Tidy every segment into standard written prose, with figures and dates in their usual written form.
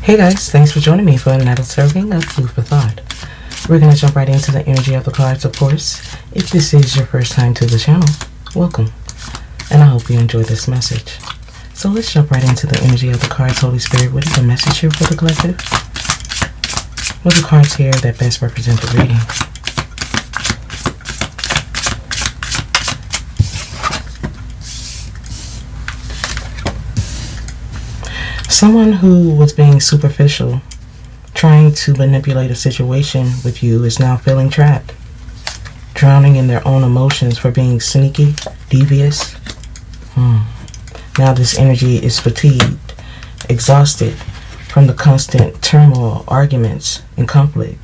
Hey guys, thanks for joining me for another serving of Food for Thought. We're going to jump right into the energy of the cards, of course. If this is your first time to the channel, welcome. And I hope you enjoy this message. So let's jump right into the energy of the cards. Holy Spirit, what is the message here for the collective? What are the cards here that best represent the reading? Someone who was being superficial, trying to manipulate a situation with you, is now feeling trapped, drowning in their own emotions for being sneaky, devious. Now this energy is fatigued, exhausted from the constant turmoil, arguments, and conflict.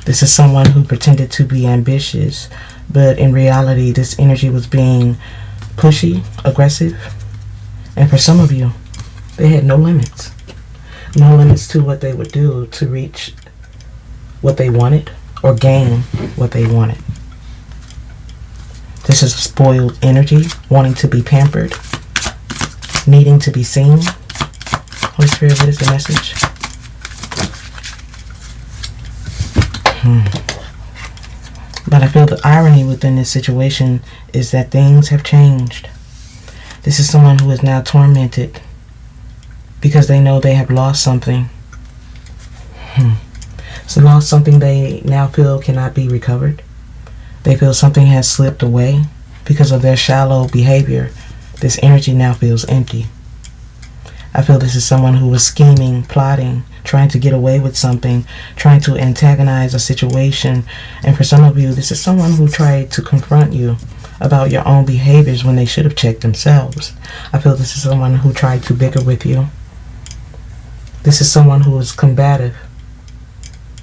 This is someone who pretended to be ambitious, but in reality this energy was being pushy, aggressive, and for some of you, they had no limits. No limits to what they would do to reach what they wanted or gain what they wanted. This is a spoiled energy, wanting to be pampered, needing to be seen. Holy Spirit, what is the message? But I feel the irony within this situation is that things have changed. This is someone who is now tormented because they know they have lost something. So lost something they now feel cannot be recovered. They feel something has slipped away because of their shallow behavior. This energy now feels empty. I feel this is someone who was scheming, plotting, trying to get away with something, trying to antagonize a situation. And for some of you, this is someone who tried to confront you about your own behaviors when they should have checked themselves. I feel this is someone who tried to bicker with you. This is someone who was combative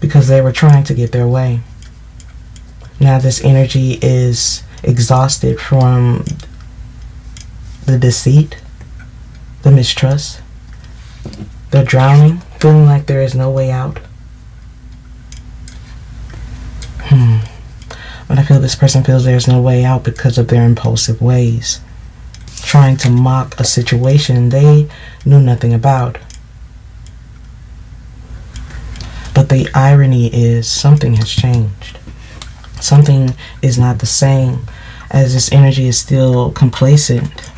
because they were trying to get their way. Now this energy is exhausted from the deceit, the mistrust. They're drowning, feeling like there is no way out. But I feel this person feels there's no way out because of their impulsive ways, trying to mock a situation they knew nothing about. But the irony is something has changed. Something is not the same, as this energy is still complacent,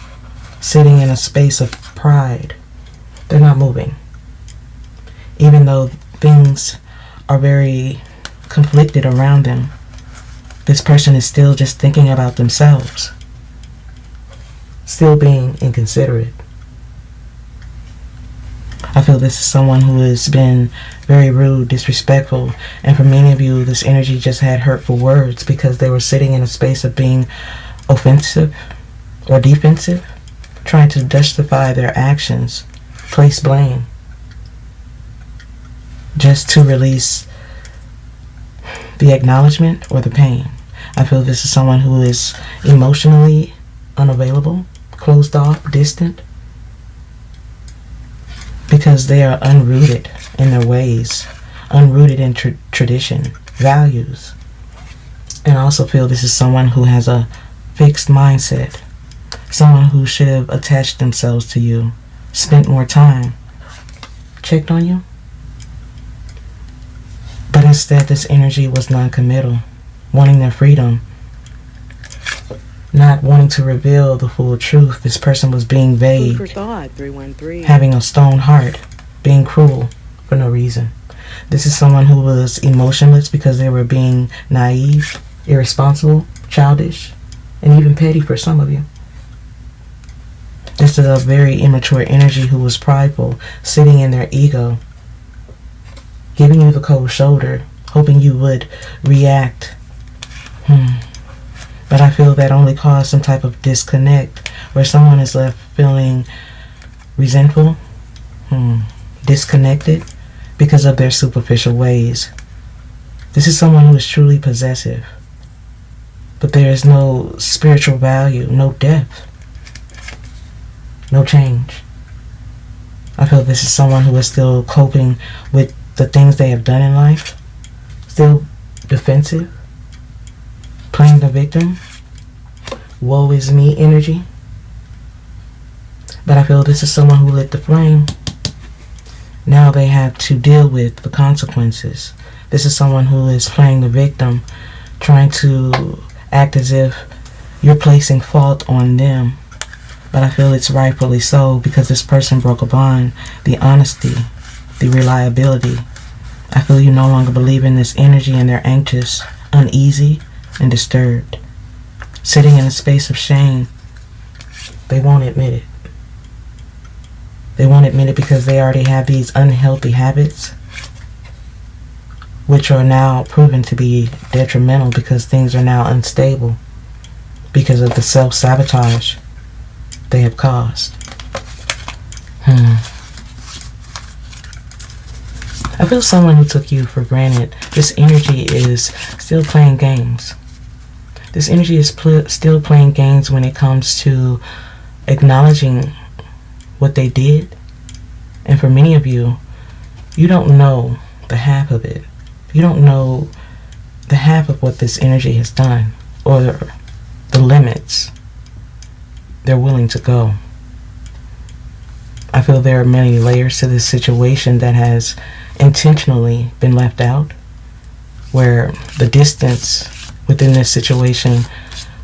sitting in a space of pride. They're not moving. Even though things are very conflicted around them, this person is still just thinking about themselves, still being inconsiderate. I feel this is someone who has been very rude, disrespectful, and for many of you, this energy just had hurtful words because they were sitting in a space of being offensive or defensive, trying to justify their actions, place blame, just to release the acknowledgement or the pain. I feel this is someone who is emotionally unavailable, closed off, distant, because they are unrooted in their ways, unrooted in tradition, values. And I also feel this is someone who has a fixed mindset, someone who should have attached themselves to you, spent more time, checked on you. But instead, this energy was non-committal, wanting their freedom, not wanting to reveal the full truth. This person was being vague, Food for thought, 313. having a stone heart, being cruel for no reason. This is someone who was emotionless because they were being naive, irresponsible, childish, and even petty for some of you. This is a very immature energy who was prideful, sitting in their ego, giving you the cold shoulder, hoping you would react. But I feel that only caused some type of disconnect where someone is left feeling resentful, disconnected because of their superficial ways. This is someone who is truly possessive, but there is no spiritual value, no depth, no change. I feel this is someone who is still coping with the things they have done in life, still defensive, playing the victim, woe is me energy. But I feel this is someone who lit the flame, Now they have to deal with the consequences. This is someone who is playing the victim, trying to act as if you're placing fault on them. But I feel it's rightfully so, because this person broke a bond, the honesty, the reliability. I feel you no longer believe in this energy, and they're anxious, uneasy, and disturbed. Sitting in a space of shame. They won't admit it. They won't admit it because they already have these unhealthy habits, which are now proven to be detrimental because things are now unstable because of the self-sabotage they have caused. I feel someone who took you for granted. This energy is still playing games. This energy is still playing games when it comes to acknowledging what they did. And for many of you, you don't know the half of it. You don't know the half of what this energy has done, or the limits they're willing to go. I feel there are many layers to this situation that has intentionally been left out, where the distance within this situation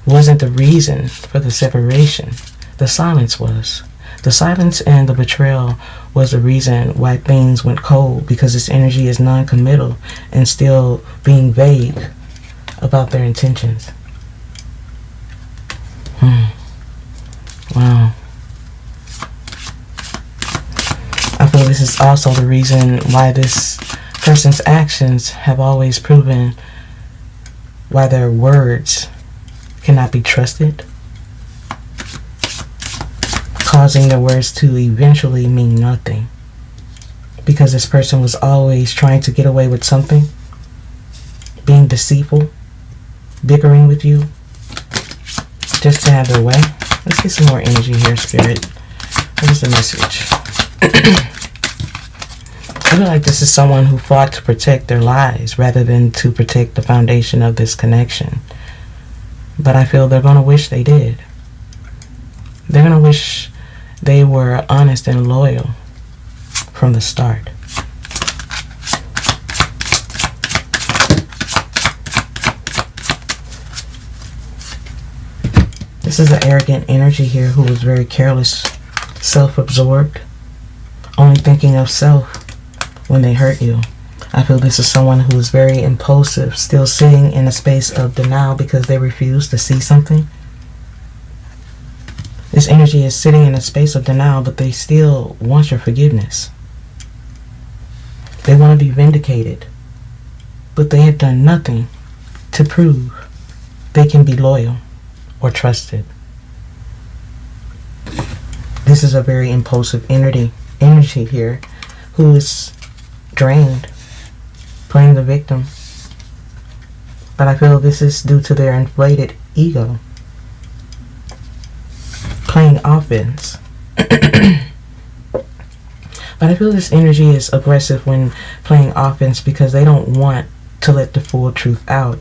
wasn't the reason for the separation. The silence was. The silence and the betrayal was the reason why things went cold, because this energy is non-committal and still being vague about their intentions. Wow. I feel this is also the reason why this person's actions have always proven why their words cannot be trusted, causing their words to eventually mean nothing, because this person was always trying to get away with something, being deceitful, bickering with you, just to have their way. Let's get some more energy here, Spirit. What is the message? I feel like this is someone who fought to protect their lies rather than to protect the foundation of this connection. But I feel they're going to wish they did. They're going to wish they were honest and loyal from the start. This is an arrogant energy here who was very careless, self-absorbed, only thinking of self when they hurt you. I feel this is someone who is very impulsive, still sitting in a space of denial because they refuse to see something. This energy is sitting in a space of denial, but they still want your forgiveness. They want to be vindicated, but they have done nothing to prove they can be loyal or trusted. This is a very impulsive energy here who is drained, playing the victim. But I feel this is due to their inflated ego, playing offense. But I feel this energy is aggressive when playing offense because they don't want to let the full truth out.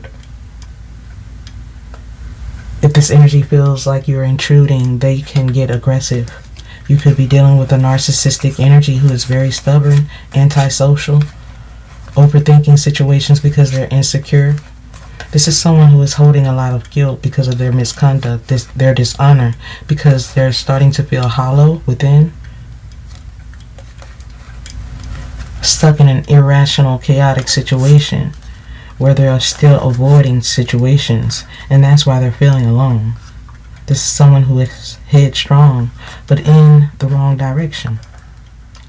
If this energy feels like you're intruding, they can get aggressive. You could be dealing with a narcissistic energy who is very stubborn, antisocial, overthinking situations because they're insecure. This is someone who is holding a lot of guilt because of their misconduct, their dishonor, because they're starting to feel hollow within, stuck in an irrational, chaotic situation where they are still avoiding situations, and that's why they're feeling alone. This is someone who is headstrong, but in the wrong direction.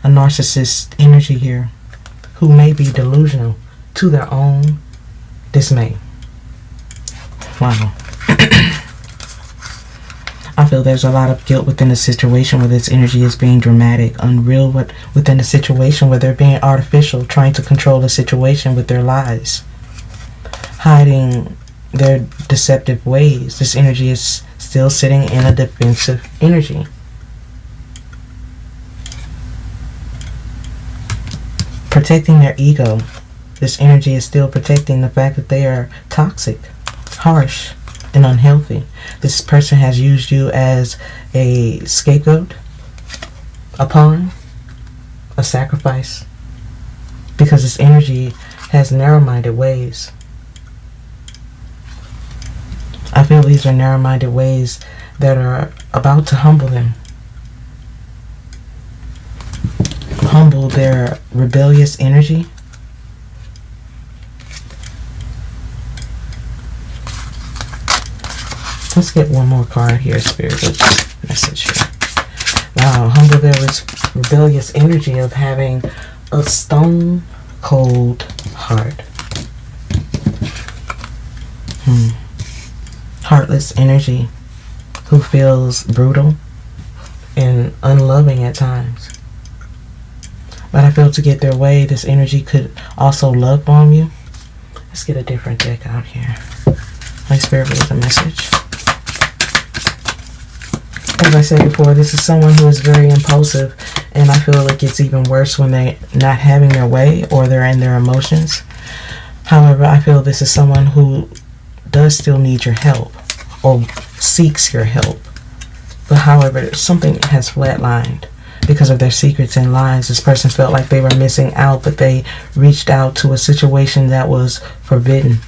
A narcissist energy here who may be delusional to their own dismay. Wow. I feel there's a lot of guilt within the situation where this energy is being dramatic, unreal within the situation where they're being artificial, trying to control the situation with their lies, hiding their deceptive ways. This energy is still sitting in a defensive energy. Protecting their ego. This energy is still protecting the fact that they are toxic, harsh, and unhealthy. This person has used you as a scapegoat, a pawn, a a sacrifice, because this energy has narrow-minded ways. I feel these are narrow-minded ways that are about to humble them. Humble their rebellious energy. Let's get one more card here, Spirit. Message here. Wow, humble their rebellious energy of having a stone cold heart. Heartless energy who feels brutal and unloving at times. But I feel to get their way, this energy could also love bomb you. Let's get a different deck out here. My Spirit with a message. As I said before, this is someone who is very impulsive, and I feel it gets even worse when they're not having their way or they're in their emotions. However, I feel this is someone who does still need your help or seeks your help. But however, something has flatlined because of their secrets and lies. This person felt like they were missing out, but they reached out to a situation that was forbidden.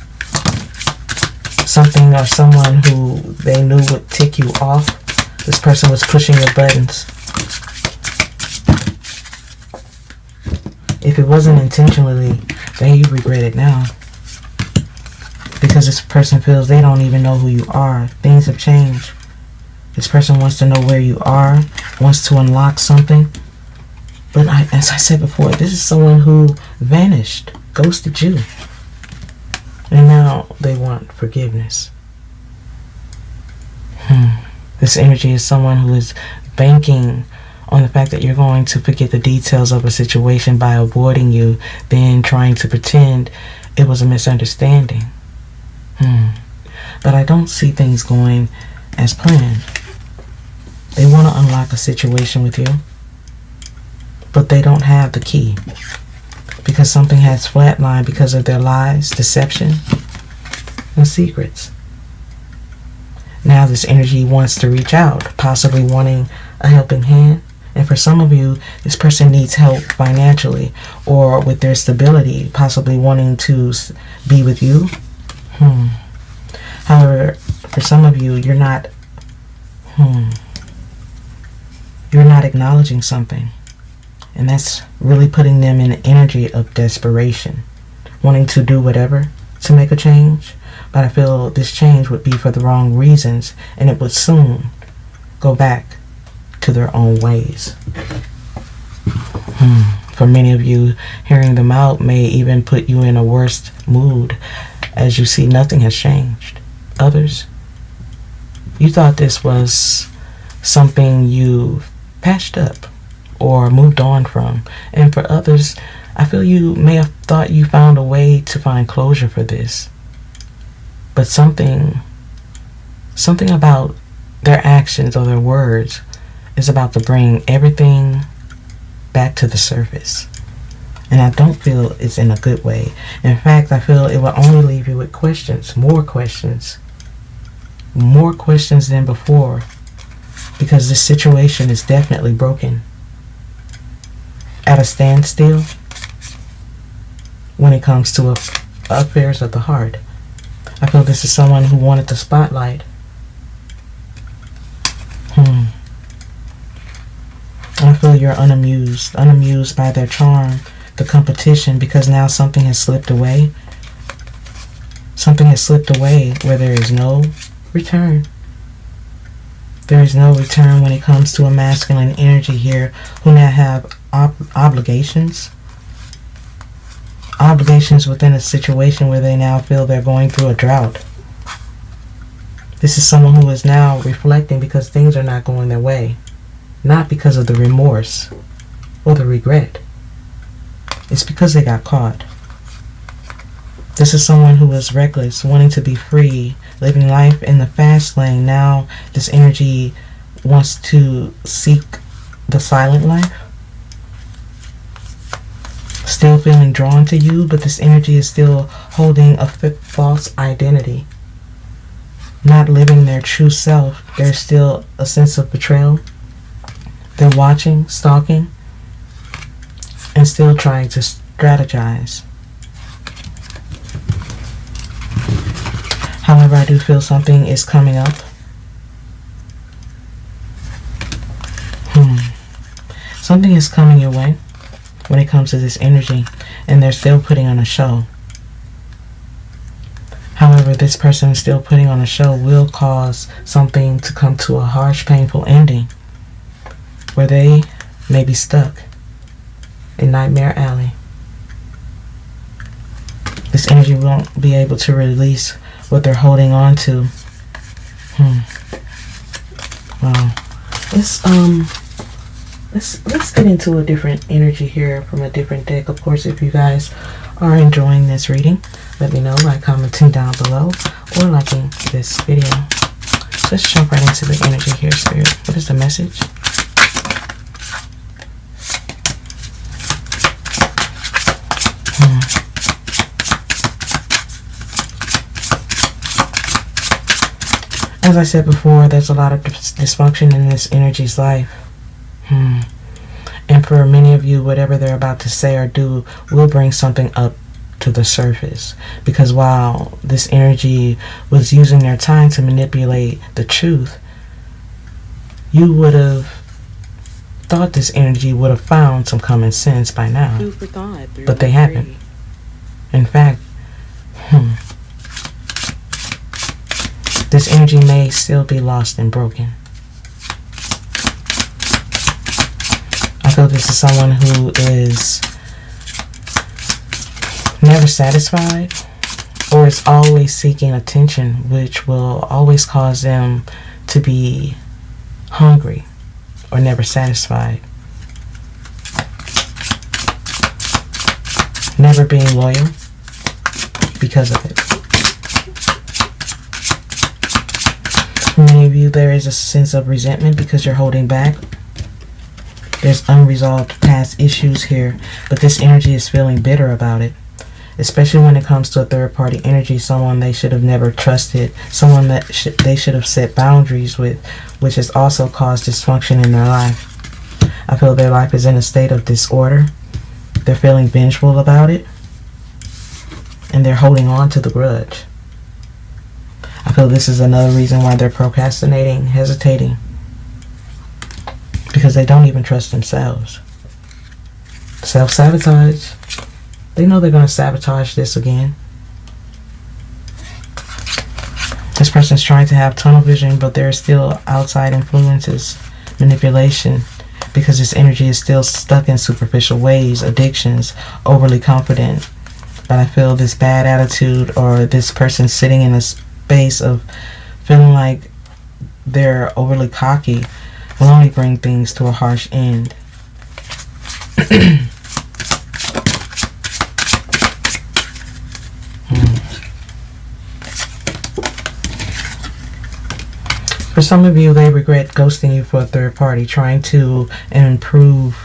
Something or someone who they knew would tick you off. This person was pushing your buttons. If it wasn't intentionally, then you regret it now. Because this person feels they don't even know who you are. Things have changed. This person wants to know where you are, wants to unlock something. But as I said before, this is someone who vanished, ghosted you. And now they want forgiveness. This energy is someone who is banking on the fact that you're going to forget the details of a situation by avoiding you, then trying to pretend it was a misunderstanding. But I don't see things going as planned. They want to unlock a situation with you, but they don't have the key because something has flatlined because of their lies, deception, and secrets. Now this energy wants to reach out, possibly wanting a helping hand. And for some of you, this person needs help financially or with their stability, possibly wanting to be with you. However, for some of you, you're not acknowledging something. And that's really putting them in an energy of desperation, wanting to do whatever to make a change. But I feel this change would be for the wrong reasons, and it would soon go back to their own ways. For many of you, hearing them out may even put you in a worse mood, as you see nothing has changed. Others, you thought this was something you patched up or moved on from. And for others, I feel you may have thought you found a way to find closure for this. But something about their actions or their words is about to bring everything back to the surface. And I don't feel it's in a good way. In fact, I feel it will only leave you with questions, more questions than before, because this situation is definitely broken, at a standstill when it comes to affairs of the heart. I feel this is someone who wanted the spotlight. I feel you're unamused by their charm, the competition, because now something has slipped away. Something has slipped away where there is no return. There is no return when it comes to a masculine energy here who now have obligations. Obligations within a situation where they now feel they're going through a drought. This is someone who is now reflecting because things are not going their way. Not because of the remorse or the regret. It's because they got caught. This is someone who is reckless, wanting to be free, living life in the fast lane. Now this energy wants to seek the silent life. Still feeling drawn to you, but this energy is still holding a false identity. Not living their true self. There's still a sense of betrayal. They're watching, stalking, and still trying to strategize. However, I do feel something is coming up. Something is coming your way when it comes to this energy, and they're still putting on a show. However, this person is still putting on a show will cause something to come to a harsh, painful ending where they may be stuck in Nightmare Alley. This energy won't be able to release what they're holding on to. Wow. Let's get into a different energy here from a different deck. Of course, if you guys are enjoying this reading, let me know by commenting down below or liking this video. So let's jump right into the energy here, Spirit. What is the message? As I said before, there's a lot of dysfunction in this energy's life. And for many of you, whatever they're about to say or do will bring something up to the surface. Because while this energy was using their time to manipulate the truth, you would have thought this energy would have found some common sense by now. But they haven't. In fact, this energy may still be lost and broken. I feel this is someone who is never satisfied or is always seeking attention, which will always cause them to be hungry or never satisfied. Never being loyal because of it. For many of you, there is a sense of resentment because you're holding back. There's unresolved past issues here, but this energy is feeling bitter about it. Especially when it comes to a third-party energy, someone they should have never trusted, someone that they should have set boundaries with, which has also caused dysfunction in their life. I feel their life is in a state of disorder. They're feeling vengeful about it, and they're holding on to the grudge. I feel this is another reason why they're procrastinating, hesitating, because they don't even trust themselves. Self-sabotage. They know they're going to sabotage this again. This person's trying to have tunnel vision, but there are still outside influences, manipulation, because this energy is still stuck in superficial ways, addictions, overly confident. But I feel this bad attitude, or this person sitting in a space of feeling like they're overly cocky, will only bring things to a harsh end. For some of you, they regret ghosting you for a third party, trying to improve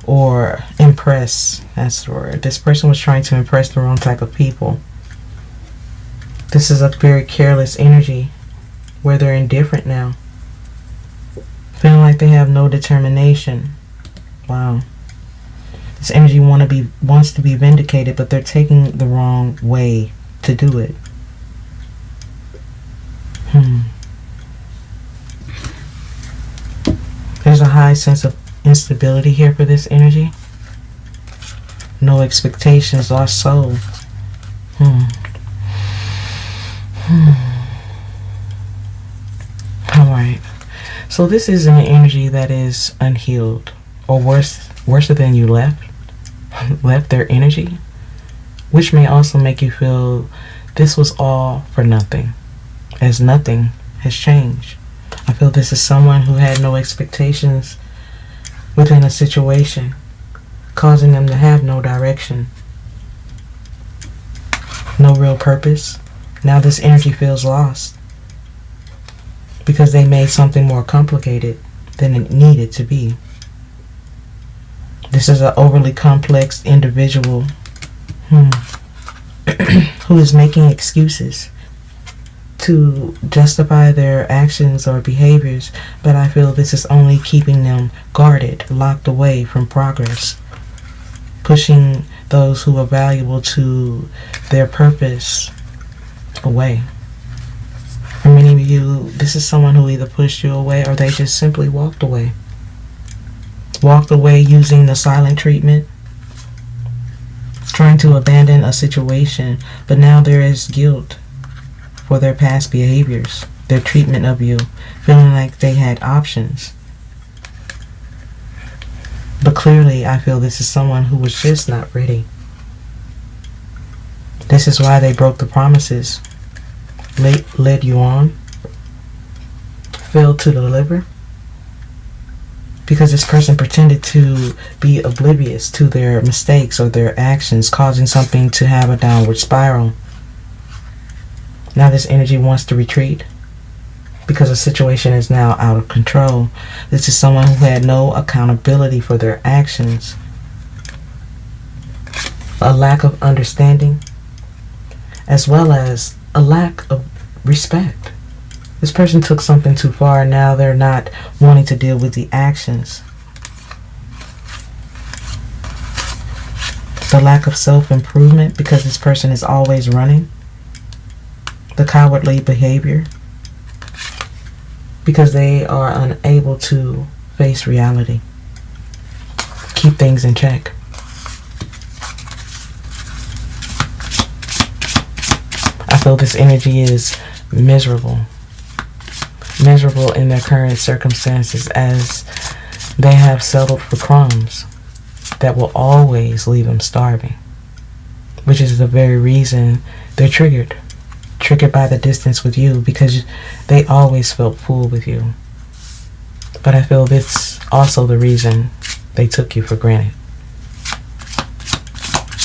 or impress. That's the word. This person was trying to impress the wrong type of people. This is a very careless energy where they're indifferent now. Feeling like they have no determination. Wow. This energy wants to be vindicated, but they're taking the wrong way to do it. There's a high sense of instability here for this energy. No expectations, lost soul. Alright. So this is an energy that is unhealed, or worse than you left their energy, which may also make you feel this was all for nothing, as nothing has changed. I feel this is someone who had no expectations within a situation, causing them to have no direction, no real purpose. Now this energy feels lost because they made something more complicated than it needed to be. This is an overly complex individual who is making excuses to justify their actions or behaviors, but I feel this is only keeping them guarded, locked away from progress, pushing those who are valuable to their purpose away. For many of you, this is someone who either pushed you away or they just simply walked away. Walked away using the silent treatment, trying to abandon a situation, but now there is guilt for their past behaviors, their treatment of you, feeling like they had options. But clearly, I feel this is someone who was just not ready. This is why they broke the promises, led you on, failed to deliver, because this person pretended to be oblivious to their mistakes or their actions, causing something to have a downward spiral. Now this energy wants to retreat because the situation is now out of control. This is someone who had no accountability for their actions, a lack of understanding, as well as a lack of respect. This person took something too far and now they're not wanting to deal with the actions. The lack of self-improvement because this person is always running. The cowardly behavior because they are unable to face reality. Keep things in check. I feel this energy is miserable. Miserable in their current circumstances as they have settled for crumbs that will always leave them starving, which is the very reason they're triggered by the distance with you, because they always felt full with you. But I feel this also the reason they took you for granted,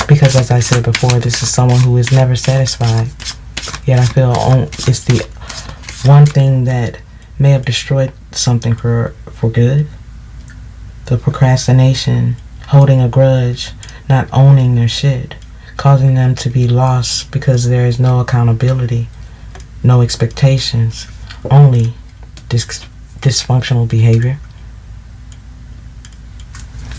because as I said before, this is someone who is never satisfied, yet I feel it's the one thing that may have destroyed something for good. The procrastination, holding a grudge, not owning their shit, causing them to be lost because there is no accountability, no expectations, only dysfunctional behavior.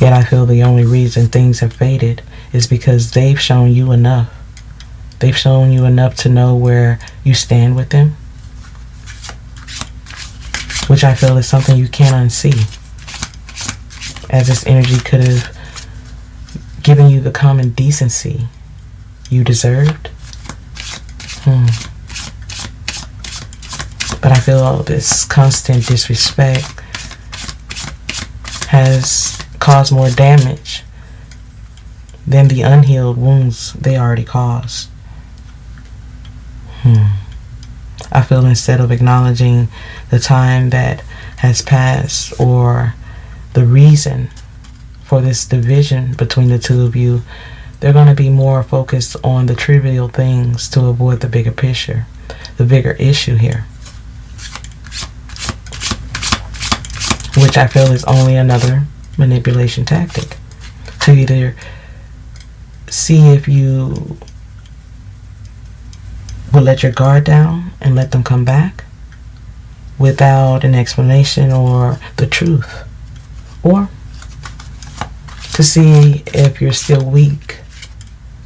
Yet I feel the only reason things have faded is because they've shown you enough. They've shown you enough to know where you stand with them, which I feel is something you can't unsee, as this energy could have given you the common decency you deserved. But I feel this constant disrespect has caused more damage than the unhealed wounds they already caused. I feel instead of acknowledging the time that has passed or the reason for this division between the two of you, they're going to be more focused on the trivial things to avoid the bigger picture, the bigger issue here, which I feel is only another manipulation tactic to either see if you will let your guard down and let them come back without an explanation or the truth, or to see if you're still weak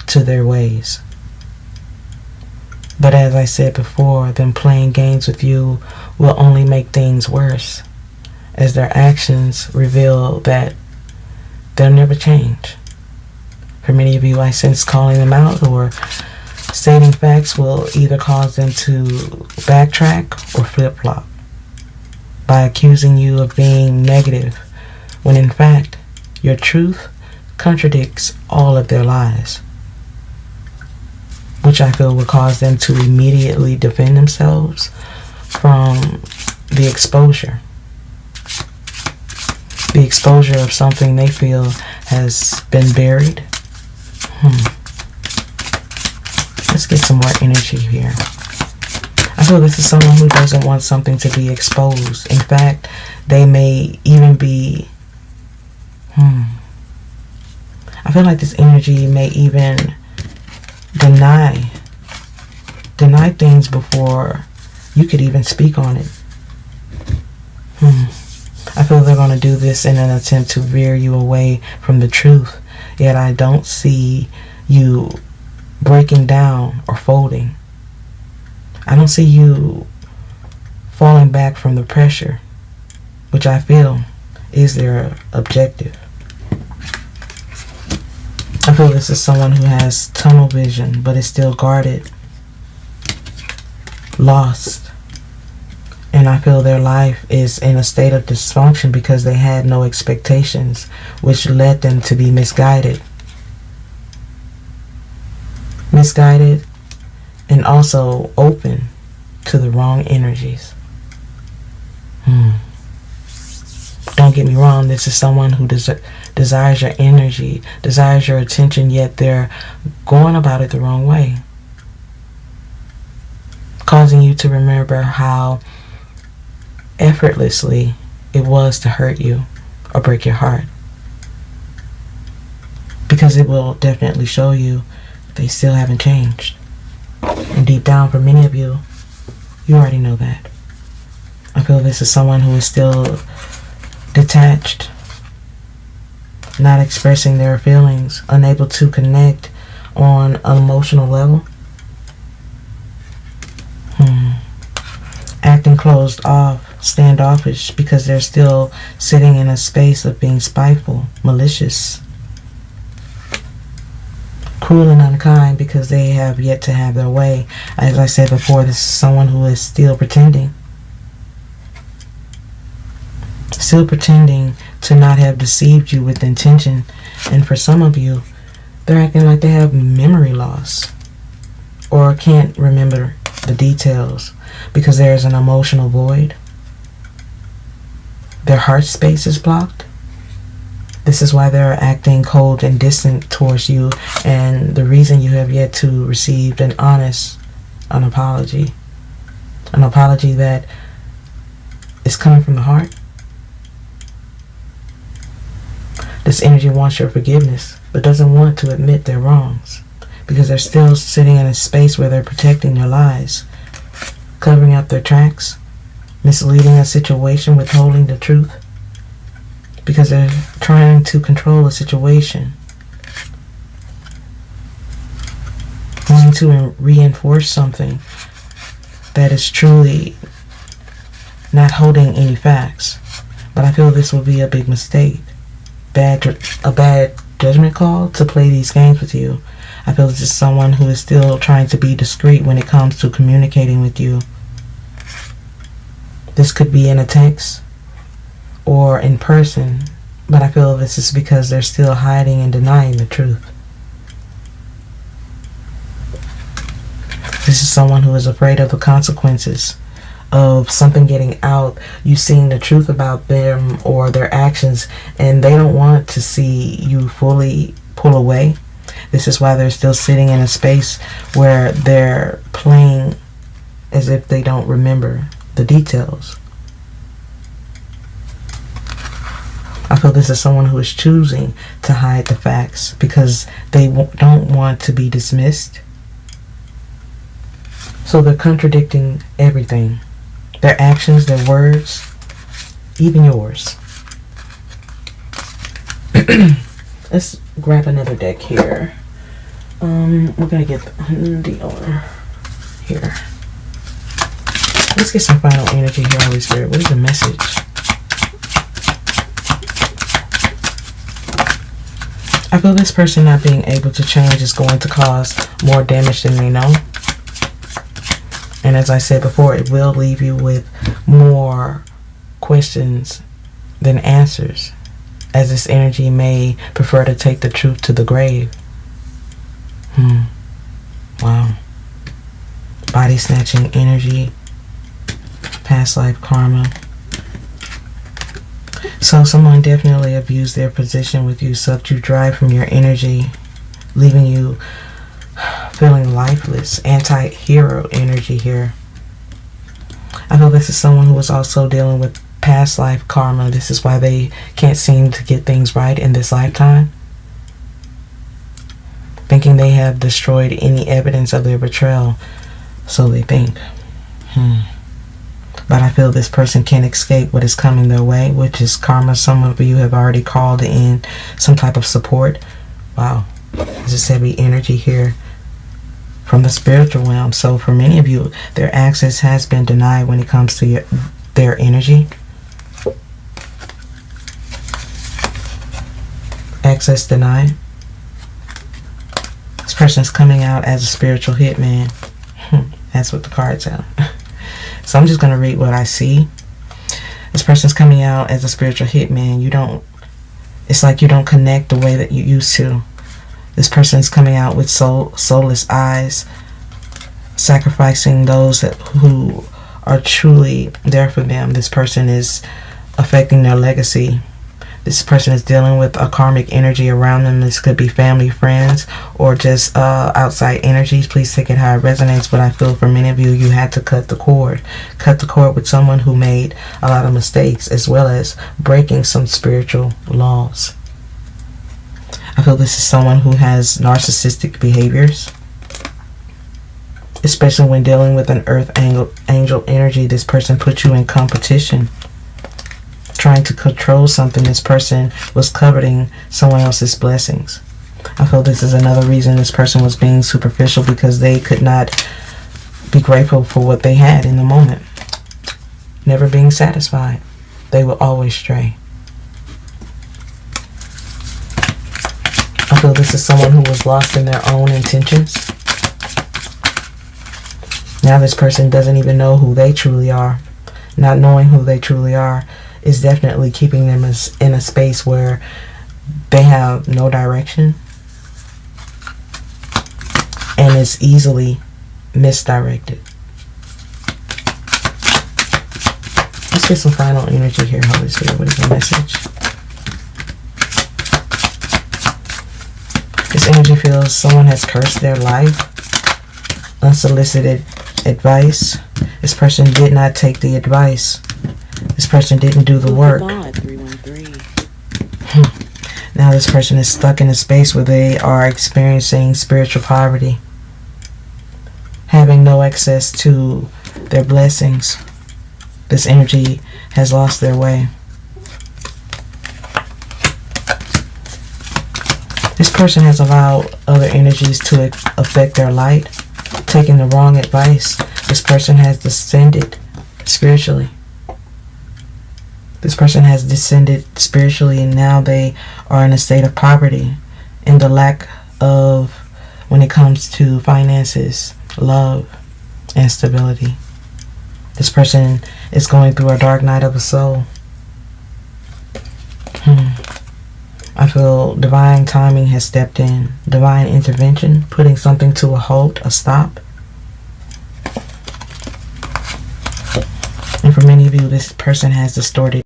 to their ways. But as I said before, them playing games with you will only make things worse, as their actions reveal that they'll never change. For many of you, I sense calling them out or stating facts will either cause them to backtrack or flip-flop by accusing you of being negative, when in fact your truth contradicts all of their lies, which I feel will cause them to immediately defend themselves from the exposure. The exposure of something they feel has been buried. Let's get some more energy here. I feel this is someone who doesn't want something to be exposed. In fact, they may even be... I feel like this energy may even deny things before you could even speak on it. I feel they're going to do this in an attempt to veer you away from the truth yet I don't see you breaking down or folding. I don't see you falling back from the pressure, which I feel is their objective. I feel this is someone who has tunnel vision but is still guarded, lost, and I feel their life is in a state of dysfunction because they had no expectations, which led them to be misguided, and also open to the wrong energies. Don't get me wrong, this is someone who desires your energy, desires your attention, yet they're going about it the wrong way, causing you to remember how effortlessly it was to hurt you or break your heart. Because it will definitely show you they still haven't changed. And deep down, for many of you, you already know that. I feel this is someone who is still detached, not expressing their feelings, unable to connect on an emotional level. Acting closed off, standoffish, because they're still sitting in a space of being spiteful, malicious, cruel and unkind, because they have yet to have their way. As I said before, this is someone who is still pretending to not have deceived you with intention. And for some of you, they're acting like they have memory loss or can't remember the details because there's an emotional void. Their heart space is blocked. This is why they're acting cold and distant towards you, and the reason you have yet to receive an apology that is coming from the heart. This energy wants your forgiveness, but doesn't want to admit their wrongs because they're still sitting in a space where they're protecting their lies, covering up their tracks, misleading a situation, withholding the truth, because they're trying to control a situation, wanting to reinforce something that is truly not holding any facts. But I feel this will be a big mistake, a bad judgment call to play these games with you. I feel this is someone who is still trying to be discreet when it comes to communicating with you. This could be in a text or in person, but I feel this is because they're still hiding and denying the truth. This is someone who is afraid of the consequences of something getting out, you seeing the truth about them or their actions, and they don't want to see you fully pull away. This is why they're still sitting in a space where they're playing as if they don't remember the details. I feel this is someone who is choosing to hide the facts because they don't want to be dismissed. So they're contradicting everything. Their actions, their words, even yours. Let's grab another deck here. We're going to get the owner here. Let's get some final energy here, Holy Spirit. What is the message? I feel this person not being able to change is going to cause more damage than they know. And as I said before, it will leave you with more questions than answers, as this energy may prefer to take the truth to the grave. Wow. Body snatching energy, past life karma. So someone definitely abused their position with you, sucked you dry from your energy, leaving you feeling lifeless. Anti-hero energy here. I feel this is someone who is also dealing with past life karma. This is why they can't seem to get things right in this lifetime, thinking they have destroyed any evidence of their betrayal. So they think. But I feel this person can't escape what is coming their way, which is karma. Some of you have already called in some type of support Wow. There's this heavy energy here from the spiritual realm. So for many of you, their access has been denied when it comes to their energy. Access denied. This person's coming out as a spiritual hitman. That's what the cards are. So I'm just going to read what I see. This person's coming out as a spiritual hitman. It's like you don't connect the way that you used to. This person's coming out with soulless eyes, sacrificing those who are truly there for them. This person is affecting their legacy. This person is dealing with a karmic energy around them. This could be family, friends, or just outside energies. Please take it how it resonates. But I feel for many of you, you had to cut the cord. Cut the cord with someone who made a lot of mistakes, as well as breaking some spiritual laws. I feel this is someone who has narcissistic behaviors, especially when dealing with an earth angel energy. This person put you in competition, trying to control something. This person was coveting someone else's blessings. I feel this is another reason this person was being superficial, because they could not be grateful for what they had in the moment. Never being satisfied. They will always stray. I feel this is someone who was lost in their own intentions. Now this person doesn't even know who they truly are. Not knowing who they truly are is definitely keeping them in a space where they have no direction and is easily misdirected. Let's get some final energy here, Holy Spirit. What is the message? This energy feels someone has cursed their life. Unsolicited advice. This person did not take the advice. This person didn't do the work. Now this person is stuck in a space where they are experiencing spiritual poverty, having no access to their blessings. This energy has lost their way. This person has allowed other energies to affect their light, taking the wrong advice. This person has descended spiritually. This person has descended spiritually, and now they are in a state of poverty and the lack of, when it comes to finances, love, and stability. This person is going through a dark night of the soul. I feel divine timing has stepped in. Divine intervention, putting something to a halt, a stop. And for many of you, this person has distorted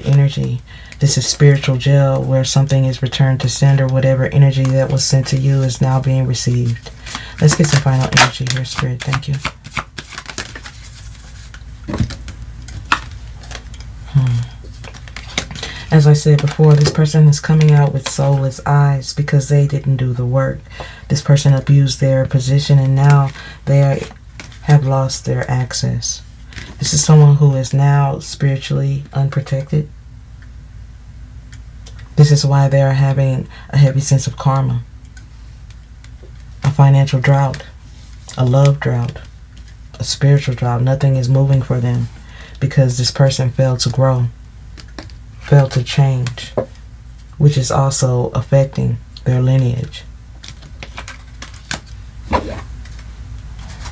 energy. This is spiritual jail, where something is returned to sender. Whatever energy that was sent to you is now being received. Let's get some final energy here, Spirit. Thank you. As I said before, this person is coming out with soulless eyes because they didn't do the work. This person abused their position, and now they have lost their access. This is someone who is now spiritually unprotected. This is why they are having a heavy sense of karma, a financial drought, a love drought, a spiritual drought. Nothing is moving for them because this person failed to grow, failed to change, which is also affecting their lineage.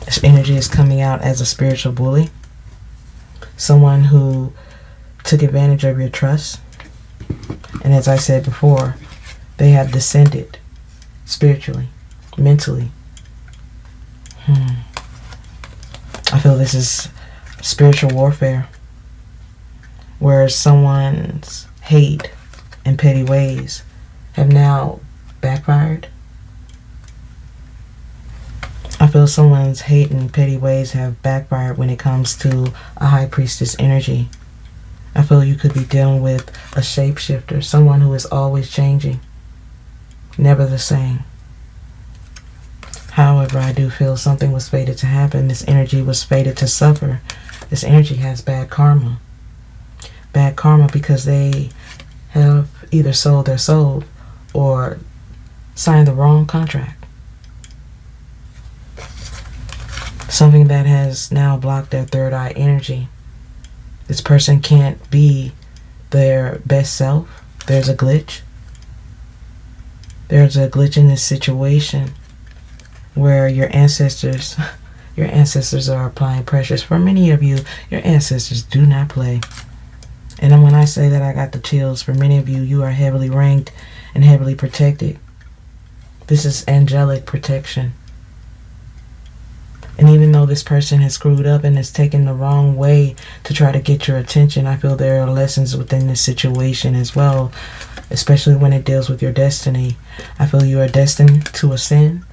This energy is coming out as a spiritual bully, someone who took advantage of your trust. And as I said before, they have descended spiritually, mentally. I feel this is spiritual warfare, where someone's hate and petty ways have now backfired. I feel someone's hate and petty ways have backfired when it comes to a high priestess energy. I feel you could be dealing with a shapeshifter, someone who is always changing, never the same. However, I do feel something was fated to happen. This energy was fated to suffer. This energy has bad karma. Bad karma because they have either sold their soul or signed the wrong contract. Something that has now blocked their third eye energy. This person can't be their best self. There's a glitch. There's a glitch in this situation where your ancestors are applying pressures. For many of you, your ancestors do not play. And when I say that, I got the chills. For many of you, you are heavily ranked and heavily protected. This is angelic protection. And even though this person has screwed up and has taken the wrong way to try to get your attention, I feel there are lessons within this situation as well, especially when it deals with your destiny. I feel you are destined to ascend.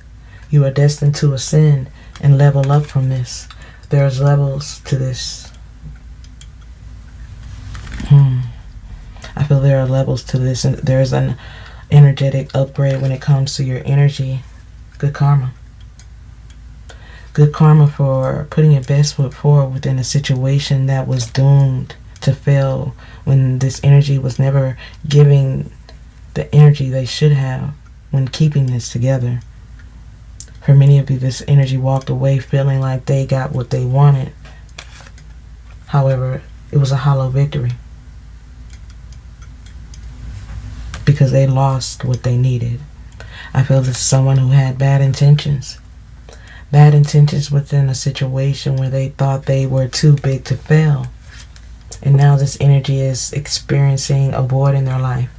You are destined to ascend and level up from this. There's levels to this. I feel there are levels to this, and there's an energetic upgrade when it comes to your energy. Good karma. Good karma for putting your best foot forward within a situation that was doomed to fail, when this energy was never giving the energy they should have when keeping this together. For many of you, this energy walked away feeling like they got what they wanted. However, it was a hollow victory, because they lost what they needed. I feel this is someone who had bad intentions. Bad intentions within a situation where they thought they were too big to fail. And now this energy is experiencing a void in their life.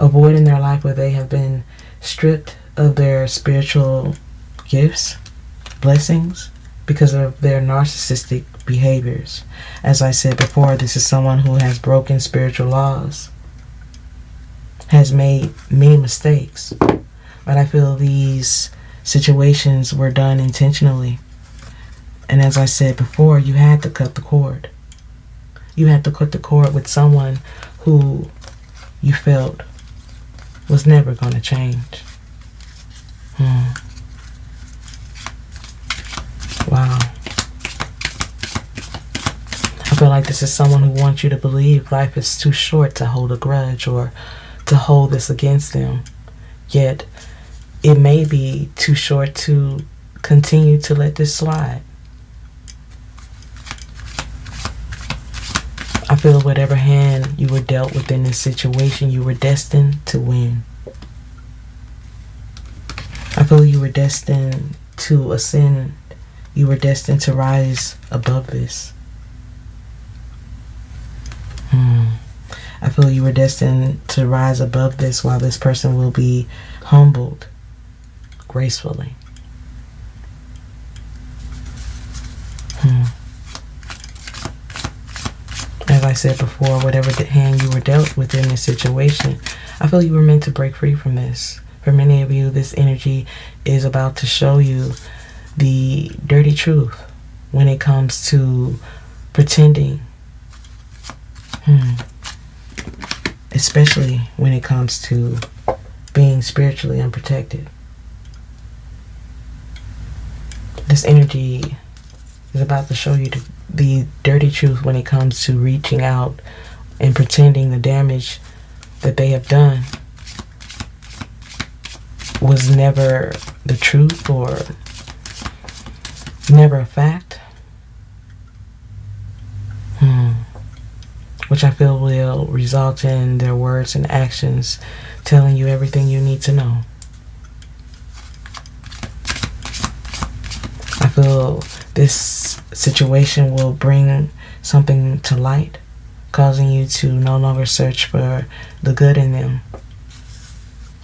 A void in their life where they have been stripped of their spiritual gifts, blessings, because of their narcissistic behaviors. As I said before, this is someone who has broken spiritual laws, has made many mistakes. But I feel these situations were done intentionally. And as I said before, you had to cut the cord. You had to cut the cord with someone who you felt was never going to change. Wow. I feel like this is someone who wants you to believe life is too short to hold a grudge or to hold this against them. Yet, it may be too short to continue to let this slide. I feel whatever hand you were dealt within this situation, you were destined to win. I feel you were destined to ascend. You were destined to rise above this. I feel you were destined to rise above this, while this person will be humbled gracefully. As I said before, whatever hand you were dealt with in this situation, I feel you were meant to break free from this. For many of you, this energy is about to show you the dirty truth when it comes to pretending. Especially when it comes to being spiritually unprotected. This energy is about to show you the dirty truth when it comes to reaching out and pretending the damage that they have done was never the truth or never a fact. Which I feel will result in their words and actions telling you everything you need to know. I feel this situation will bring something to light, causing you to no longer search for the good in them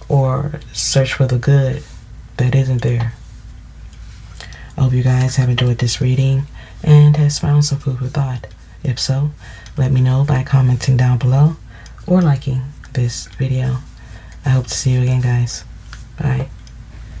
or search for the good that isn't there. I hope you guys have enjoyed this reading and has found some food for thought. If so, let me know by commenting down below or liking this video. I hope to see you again, guys. Bye.